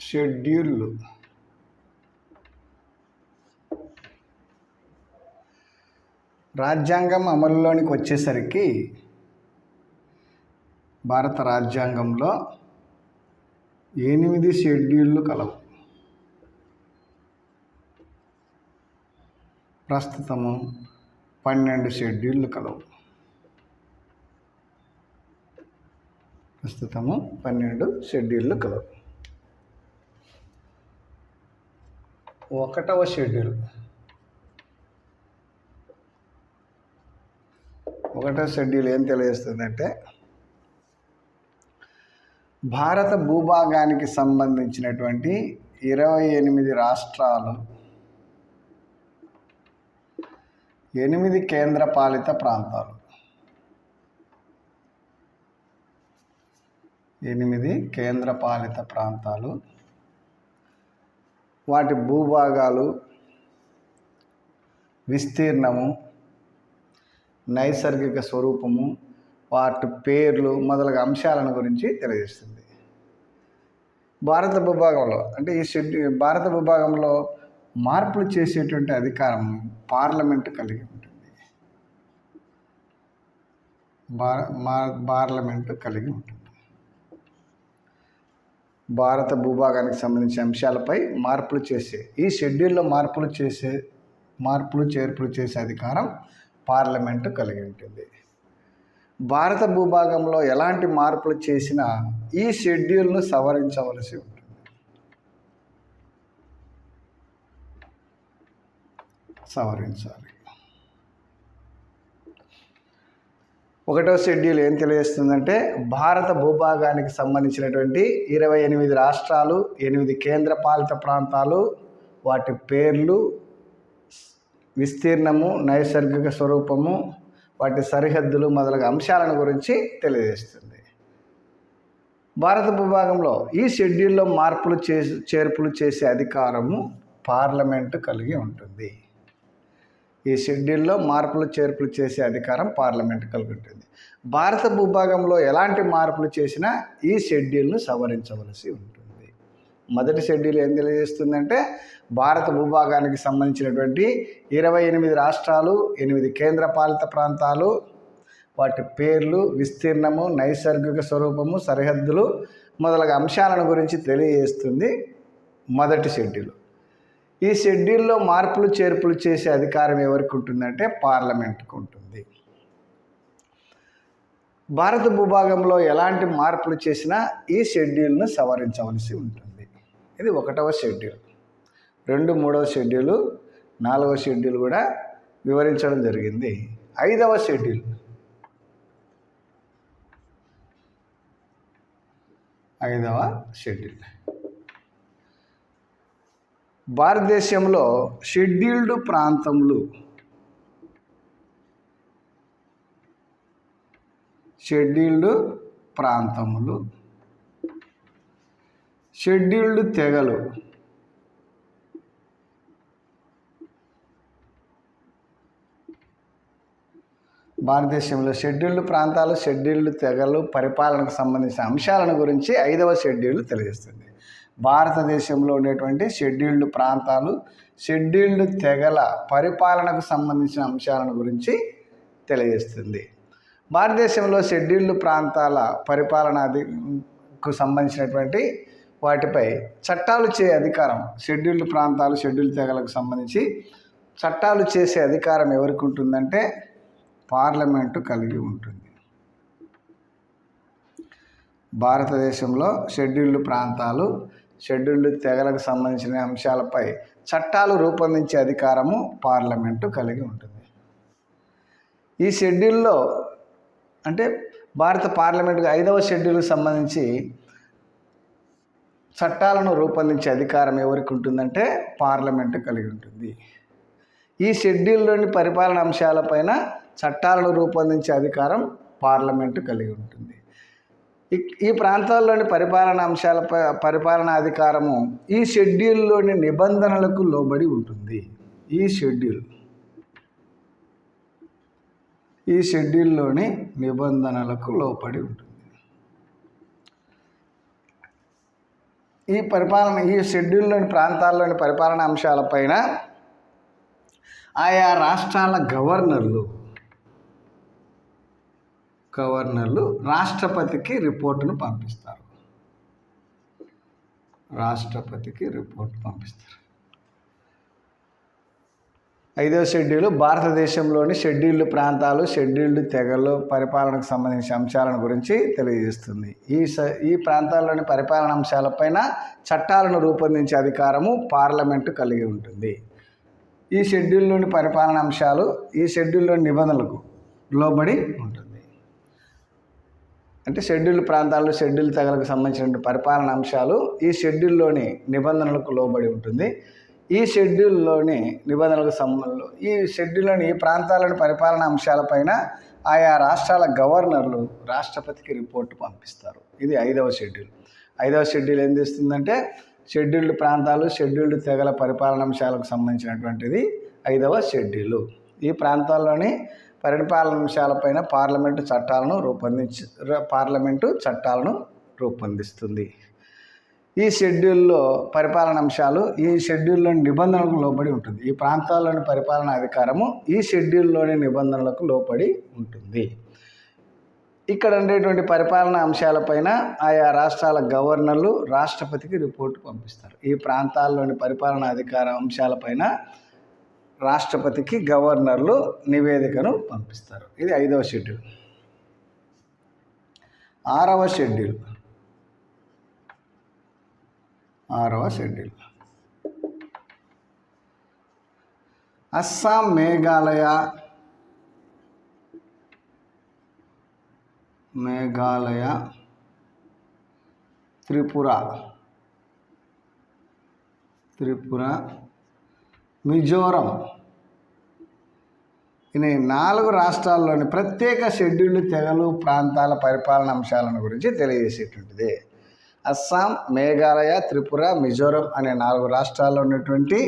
షెడ్యూళ్ళు రాజ్యాంగం అమలులోనికి వచ్చేసరికి భారత రాజ్యాంగంలో 8 షెడ్యూళ్ళు కలవు. ప్రస్తుతము 12 షెడ్యూళ్ళు కలవు. ప్రస్తుతము 12 షెడ్యూళ్ళు కలవు. 1వ షెడ్యూల్ 1వ షెడ్యూల్ ఏం తెలియజేస్తుందంటే, భారత భూభాగానికి సంబంధించినటువంటి 28 రాష్ట్రాలు, 8 కేంద్రపాలిత ప్రాంతాలు, 8 కేంద్రపాలిత ప్రాంతాలు, వాటి భూభాగాలు, విస్తీర్ణము, నైసర్గిక స్వరూపము, వాటి పేర్లు మొదలగు అంశాలను గురించి తెలియజేస్తుంది. భారత భూభాగంలో అంటే భారత భూభాగంలో మార్పులు చేసేటువంటి అధికారం పార్లమెంటు కలిగి ఉంటుంది. పార్లమెంటు కలిగి ఉంటుంది. భారత భూభాగానికి సంబంధించిన అంశాలపై ఈ షెడ్యూల్లో మార్పులు చేర్పులు చేసే అధికారం పార్లమెంటు కలిగి ఉంటుంది. భారత భూభాగంలో ఎలాంటి మార్పులు చేసినా ఈ షెడ్యూల్ను సవరించవలసి ఉంటుంది. సవరించాలి. 1వ షెడ్యూల్ ఏం తెలియజేస్తుందంటే, భారత భూభాగానికి సంబంధించినటువంటి 28 రాష్ట్రాలు, 8 కేంద్రపాలిత ప్రాంతాలు, వాటి పేర్లు, విస్తీర్ణము, నైసర్గిక స్వరూపము, వాటి సరిహద్దులు మొదలగు అంశాలను గురించి తెలియజేస్తుంది. భారత భూభాగంలో ఈ షెడ్యూల్లో మార్పులు చేర్పులు చేసే అధికారము పార్లమెంటు కలిగి ఉంటుంది. ఈ షెడ్యూల్లో మార్పులు చేర్పులు చేసే అధికారం పార్లమెంటు కలిగి ఉంటుంది. భారత భూభాగంలో ఎలాంటి మార్పులు చేసినా ఈ షెడ్యూల్ను సవరించవలసి ఉంటుంది. మొదటి షెడ్యూల్ ఏం తెలియజేస్తుందంటే, భారత భూభాగానికి సంబంధించినటువంటి 28 రాష్ట్రాలు, 8 కేంద్రపాలిత ప్రాంతాలు, వాటి పేర్లు, విస్తీర్ణము, నైసర్గిక స్వరూపము, సరిహద్దులు మొదలగు అంశాలను గురించి తెలియజేస్తుంది మొదటి షెడ్యూల్. ఈ షెడ్యూల్లో మార్పులు చేర్పులు చేసే అధికారం ఎవరికి ఉంటుందంటే పార్లమెంటుకు ఉంటుంది. భారత భూభాగంలో ఎలాంటి మార్పులు చేసినా ఈ షెడ్యూల్ను సవరించవలసి ఉంటుంది. ఇది 1వ షెడ్యూల్. 2, 3వ షెడ్యూలు, 4వ షెడ్యూల్ కూడా వివరించడం జరిగింది. 5వ షెడ్యూల్. 5వ షెడ్యూల్ భారతదేశంలో షెడ్యూల్డ్ ప్రాంతములు, షెడ్యూల్డ్ తెగలు, భారతదేశంలో షెడ్యూల్డ్ ప్రాంతాలు, షెడ్యూల్డ్ తెగలు పరిపాలనకు సంబంధించిన అంశాలను గురించి 5వ షెడ్యూల్ తెలియజేస్తుంది. భారతదేశంలో ఉండేటువంటి షెడ్యూల్డ్ ప్రాంతాలు, షెడ్యూల్డ్ తెగల పరిపాలనకు సంబంధించిన అంశాలను గురించి తెలియజేస్తుంది. భారతదేశంలో షెడ్యూల్డ్ ప్రాంతాల పరిపాలనకు సంబంధించినటువంటి వాటిపై చట్టాలు చేసే అధికారం, షెడ్యూల్డ్ ప్రాంతాలు, షెడ్యూల్డ్ తెగలకు సంబంధించి చట్టాలు చేసే అధికారం ఎవరికి ఉంటుందంటే పార్లమెంటు కలిగి ఉంటుంది. భారతదేశంలో షెడ్యూల్డ్ ప్రాంతాలు, షెడ్యూల్డ్ తెగలకు సంబంధించిన అంశాలపై చట్టాలు రూపొందించే అధికారము పార్లమెంటు కలిగి ఉంటుంది. ఈ షెడ్యూల్లో అంటే భారత పార్లమెంటుకు 5వ షెడ్యూల్కి సంబంధించి చట్టాలను రూపొందించే అధికారం ఎవరికి ఉంటుందంటే పార్లమెంటు కలిగి ఉంటుంది. ఈ షెడ్యూల్లోని పరిపాలన అంశాలపైన చట్టాలను రూపొందించే అధికారం పార్లమెంటు కలిగి ఉంటుంది. ఈ ప్రాంతాల్లోని పరిపాలనా అధికారము ఈ షెడ్యూల్లోని నిబంధనలకు లోబడి ఉంటుంది. ఈ షెడ్యూల్లోని నిబంధనలకు లోబడి ఉంటుంది. ఈ షెడ్యూల్లోని ప్రాంతాల్లోని పరిపాలనా అంశాలపైన ఆయా రాష్ట్రాల గవర్నర్లు రాష్ట్రపతికి రిపోర్టును పంపిస్తారు. ఐదవ షెడ్యూల్ భారతదేశంలోని షెడ్యూల్డ్ ప్రాంతాలు, షెడ్యూల్డ్ తెగలు పరిపాలనకు సంబంధించిన అంశాలను గురించి తెలియజేస్తుంది. ఈ ప్రాంతాల్లోని పరిపాలన అంశాలపైన చట్టాలను రూపొందించే అధికారము పార్లమెంటు కలిగి ఉంటుంది. ఈ షెడ్యూల్లోని పరిపాలన అంశాలు ఈ షెడ్యూల్లోని నిబంధనలకు లోబడి ఉంటుంది. అంటే షెడ్యూల్డ్ ప్రాంతాలు, షెడ్యూల్ తెగలకు సంబంధించిన పరిపాలన అంశాలు ఈ షెడ్యూల్లోని నిబంధనలకు లోబడి ఉంటుంది. ఈ షెడ్యూల్లోని ఈ ప్రాంతాల్లోని పరిపాలన అంశాలపైన ఆయా రాష్ట్రాల గవర్నర్లు రాష్ట్రపతికి రిపోర్టు పంపిస్తారు. ఇది ఐదవ షెడ్యూల్. ఐదవ షెడ్యూల్ ఏం చేస్తుందంటే షెడ్యూల్డ్ ప్రాంతాలు, షెడ్యూల్డ్ తెగల పరిపాలన అంశాలకు సంబంధించినటువంటిది ఐదవ షెడ్యూలు. ఈ ప్రాంతాల్లోని పరిపాలన అంశాలపైన పార్లమెంటు చట్టాలను రూపొందిస్తుంది. ఈ షెడ్యూల్లో పరిపాలన అంశాలు ఈ షెడ్యూల్లోని నిబంధనలకు లోబడి ఉంటుంది. ఈ ప్రాంతాల్లోని పరిపాలనా అధికారము ఈ షెడ్యూల్లోని నిబంధనలకు లోబడి ఉంటుంది. ఇక్కడ ఉండేటువంటి పరిపాలనా అంశాలపైన ఆయా రాష్ట్రాల గవర్నర్లు రాష్ట్రపతికి రిపోర్టు పంపిస్తారు. ఈ ప్రాంతాల్లోని పరిపాలనా అధికార అంశాలపైన రాష్ట్రపతికి గవర్నర్లు నివేదికను పంపిస్తారు. ఇది ఐదవ షెడ్యూల్. ఆరవ షెడ్యూల్ అస్సాం, మేఘాలయ, త్రిపుర, మిజోరం ఈ 4 రాష్ట్రాల్లోని ప్రత్యేక షెడ్యూల్డ్ తెగలు ప్రాంతాల పరిపాలన అంశాలను గురించి తెలియజేసేటువంటిది. అస్సాం, మేఘాలయ, త్రిపుర, మిజోరం అనే 4 రాష్ట్రాల్లో ఉన్నటువంటి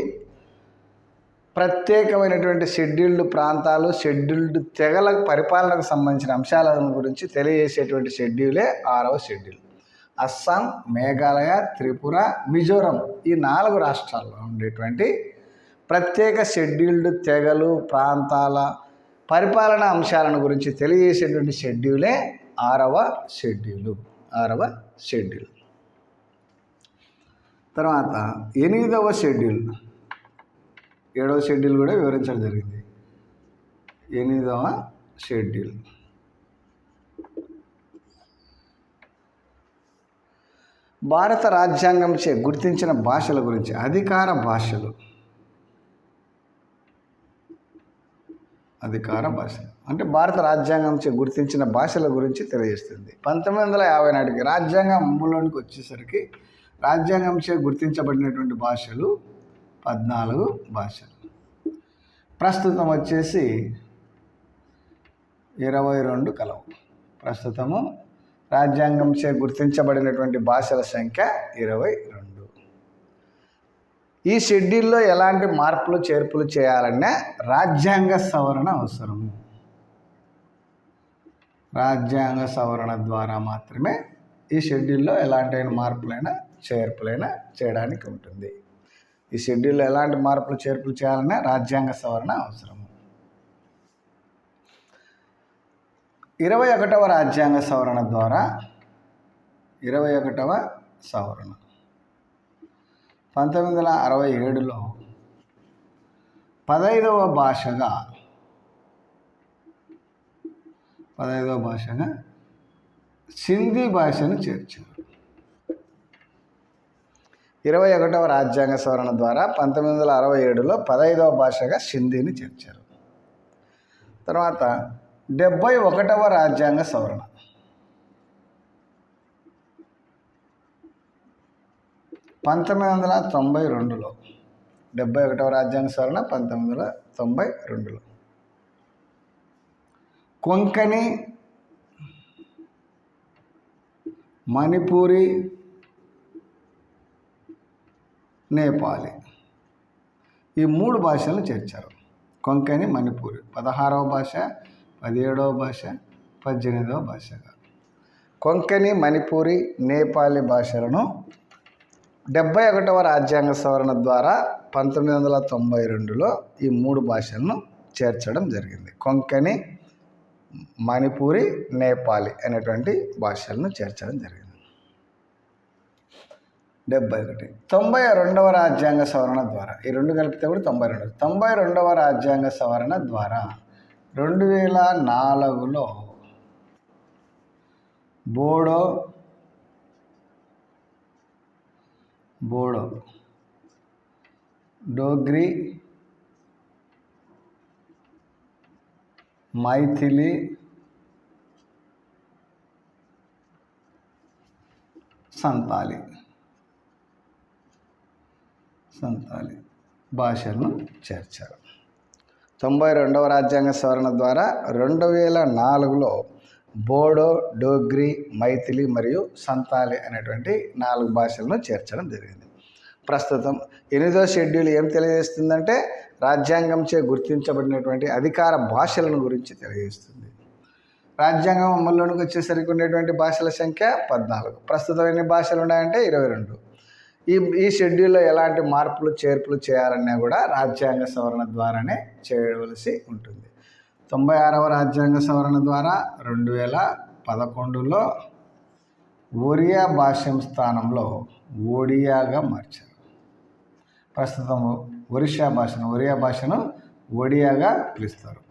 ప్రత్యేకమైనటువంటి షెడ్యూల్డ్ ప్రాంతాలు, షెడ్యూల్డ్ తెగల పరిపాలనకు సంబంధించిన అంశాల గురించి తెలియజేసేటువంటి షెడ్యూలే ఆరవ షెడ్యూల్. అస్సాం, మేఘాలయ, త్రిపుర, మిజోరం ఈ 4 రాష్ట్రాల్లో ఉండేటువంటి ప్రత్యేక షెడ్యూల్డ్ తెగలు ప్రాంతాల పరిపాలన అంశాలను గురించి తెలియజేసేటువంటి షెడ్యూలే ఆరవ షెడ్యూలు. తర్వాత 8వ షెడ్యూల్. 7వ షెడ్యూల్ కూడా వివరించడం జరిగింది. 8వ షెడ్యూల్ భారత రాజ్యాంగంచే గుర్తించిన భాషల గురించి అధికార భాషలు అంటే భారత రాజ్యాంగంచే గుర్తించిన భాషల గురించి తెలియజేస్తుంది. 1950 నాటికి రాజ్యాంగం అమలులోనికి వచ్చేసరికి రాజ్యాంగంచే గుర్తించబడినటువంటి భాషలు 14 భాషలు. ప్రస్తుతం వచ్చేసి 22 కలవు. ప్రస్తుతము రాజ్యాంగంచే గుర్తించబడినటువంటి భాషల సంఖ్య 22. ఈ షెడ్యూల్లో ఎలాంటి మార్పులు చేర్పులు చేయాలన్నా రాజ్యాంగ సవరణ అవసరము. రాజ్యాంగ సవరణ ద్వారా మాత్రమే ఈ షెడ్యూల్లో ఎలాంటి మార్పులైనా చేర్పులైనా చేయడానికి ఉంటుంది. ఈ షెడ్యూల్లో ఎలాంటి మార్పులు చేర్పులు చేయాలన్నా రాజ్యాంగ సవరణ అవసరము. 21వ రాజ్యాంగ సవరణ ద్వారా 21వ సవరణ 1967లో 15వ భాషగా సింధీ భాషను చేర్చారు. 21వ రాజ్యాంగ సవరణ ద్వారా 1967లో 15వ భాషగా సింధీని చేర్చారు. తర్వాత 71వ రాజ్యాంగ సవరణ 1992లో 71వ రాజ్యాంగ సవరణ 1992లో కొంకణి, మణిపూరి, నేపాలి ఈ 3 భాషలను చేర్చారు. కొంకణి, మణిపూరి 16వ భాష, 17వ భాష, 18వ భాషగా కొంకణి, మణిపూరి, నేపాలి భాషలను 71వ రాజ్యాంగ సవరణ ద్వారా 1992లో ఈ 3 భాషలను చేర్చడం జరిగింది. కొంకణి, మణిపూరి, నేపాలి అనేటువంటి భాషలను చేర్చడం జరిగింది. 71. 92వ రాజ్యాంగ సవరణ ద్వారా, ఈ రెండు కలిపితే కూడా 92. 92వ రాజ్యాంగ సవరణ ద్వారా 2004లో బోడో, డోగ్రి, మైథిలి, సంతాలి భాషలను చేర్చారు. 92వ రాజ్యాంగ సవరణ ద్వారా 2004లో బోడో, డోగ్రి, మైథిలి మరియు సంతాలి అనేటువంటి 4 భాషలను చేర్చడం జరిగింది. ప్రస్తుతం 8వ షెడ్యూల్ ఏం తెలియజేస్తుందంటే రాజ్యాంగంచే గుర్తించబడినటువంటి అధికార భాషలను గురించి తెలియజేస్తుంది. రాజ్యాంగం అమల్లోనికి వచ్చేసరికి ఉండేటువంటి భాషల సంఖ్య 14. ప్రస్తుతం ఎన్ని భాషలు ఉన్నాయంటే 22. ఈ షెడ్యూల్లో ఎలాంటి మార్పులు చేర్పులు చేయాలన్నా కూడా రాజ్యాంగ సవరణ ద్వారానే చేయవలసి ఉంటుంది. 96వ రాజ్యాంగ సవరణ ద్వారా 2011లో ఒరియా భాష స్థానంలో ఒడియాగా మార్చారు. ప్రస్తుతం ఒరియా భాషను ఒడియాగా పిలుస్తారు.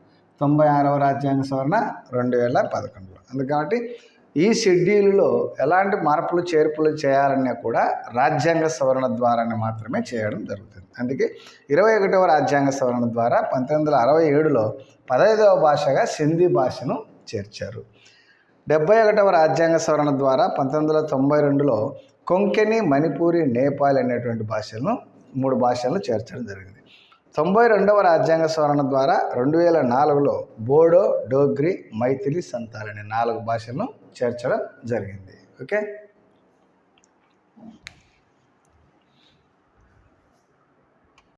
96వ రాజ్యాంగ సవరణ 2011లో. అందుకని ఈ షెడ్యూల్లో ఎలాంటి మార్పులు చేర్పులు చేయాలన్నా కూడా రాజ్యాంగ సవరణ ద్వారానే మాత్రమే చేయడం జరుగుతుంది. అందుకే 21వ రాజ్యాంగ సవరణ ద్వారా 1967లో 15వ భాషగా సింధీ భాషను చేర్చారు. 71వ రాజ్యాంగ సవరణ ద్వారా 1992లో కొంకణి, మణిపూరి, నేపాలి అనేటువంటి భాషలను 3 భాషలను చేర్చడం జరిగింది. 92వ రాజ్యాంగ సవరణ ద్వారా 2004లో బోడో, డోగ్రి, మైథిలి, సంతాలి అనే 4 భాషలను చేర్చడం జరిగింది. ఓకే.